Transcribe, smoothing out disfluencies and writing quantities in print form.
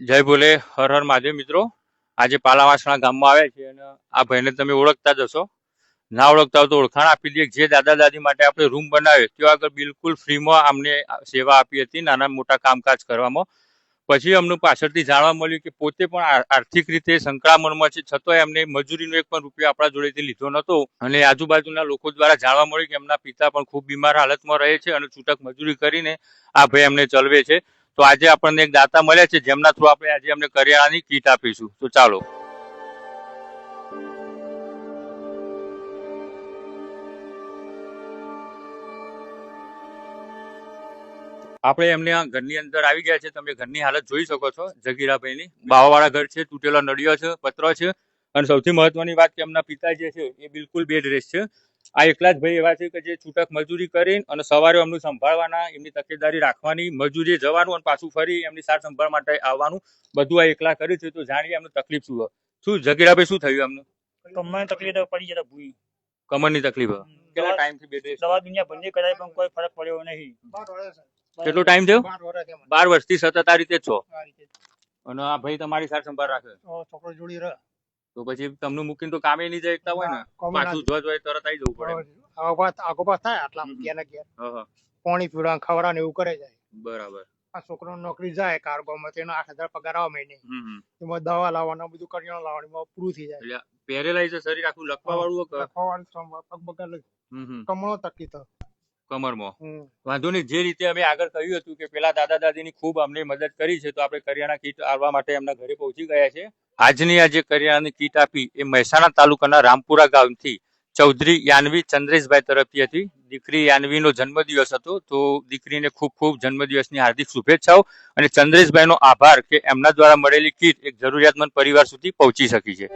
જય ભોલે, હર હર મહાદેવ. મિત્રો, આજે પાલાવાસણા ગામમાં આવ્યા છે અને આ ભાઈને તમે ઓળખતા જ હશો. ના ઓળખતા હોય તો ઓળખાણ આપી દઈએ. જે દાદા દાદી માટે આપણે રૂમ બનાવ્યો ત્યાં આગળ બિલકુલ ફ્રીમાં અમને સેવા આપી હતી નાના મોટા કામકાજ કરવામાં. પછી અમને પાછળથી જાણવા મળ્યું કે પોતે પણ આર્થિક રીતે સંકળામણમાં છે, છતાંય એમને મજૂરીનો એક પણ રૂપિયો આપણા જોડેથી લીધો નહોતો. અને આજુબાજુના લોકો દ્વારા જાણવા મળ્યું કે એમના પિતા પણ ખૂબ બીમાર હાલતમાં રહે છે અને છૂટક મજૂરી કરીને આ ભાઈ એમને ચલાવે છે. તો આજે આપણને એક દાતા મળ્યા છે, જેમના થ્રુ આપણે આજે અમને કરિયાણાની કીટ આપીશું. તો ચાલો આપણે એમને આ ઘરની અંદર આવી ગયા છે. તમે ઘરની હાલત જોઈ શકો છો. જગીરાભાઈની બાવાવાળા ઘર છે, તૂટેલો નળિયો છે, પતરો છે. અને સૌથી મહત્વની વાત કે એમના પિતા જે છે એ બિલકુલ બેડ રેસ્ટ છે. આ એકલા જ ભાઈ એવા છે કે જે છૂટક મજૂરી કરીને અને સવારે એમનું સંભાળવાના, એમની તકેદારી રાખવાની, મજૂરીએ જવાનું અને પાછું ફરી એમની સાર સંભાળ માટે આવવાનું, બધું આ એકલા કર્યું છે. તો જાણીએ એમને તકલીફ શું હોય. શું જગીરાભાઈ, શું થયું એમને? કમરની તકલીફ પડી જતા ભૂઈ કમરની તકલીફ. કેટલા ટાઈમથી બેડ રેસ્ટ? દવા દુનિયા બંને કરાય પણ કોઈ ફરક પડ્યો નહીં. કેટલો ટાઈમ થયો? 12 વર્ષથી સતત આ રીતે જ છો. અને આ ભાઈ તમારી સાર સંભાળ રાખે? છોકરો જોડી રહે. તો પછી તમને મૂકીને તો કામે નહીં જઈ શકતા હોય ને? પાછું જોજ હોય તરત આવી જવું પડે. આગો પાસ થાય આટલા ઘેર ને ઘેર પાણી પીવડા ખવડાવે એવું કરે જાય. બરાબર. આ છોકરો નોકરી જાય કાર્ગોમાં, તેનો 8,000 પગાર આવે મહિને. એમાં દવા લાવવાના, બધું કરિયાણું લાવવાનું પૂરું થઈ જાય. પેરેલાઇઝ શરીર આખું લખવા વાળું પગ બગાડ કમળો તકલીફ કમરમાં. વાંધો નહીં. જે રીતે અમે આગળ કહ્યું હતું કે પેલા દાદા દાદીની ખૂબ અમને મદદ કરી છે, તો આપણે કરિયાણા કીટ આવવા માટે એમના ઘરે પહોંચી ગયા છે. આજની આ જે કરિયાણાની કીટ આપી એ મહેસાણા તાલુકાના રામપુરા ગામથી ચૌધરી યાનવી ચંદ્રેશભાઈ તરફથી હતી. દીકરી યાનવીનો જન્મદિવસ હતો, તો દીકરીને ખૂબ ખૂબ જન્મદિવસની હાર્દિક શુભેચ્છાઓ અને ચંદ્રેશભાઈનો આભાર કે એમના દ્વારા મળેલી કીટ એક જરૂરિયાતમંદ પરિવાર સુધી પહોંચી શકી છે.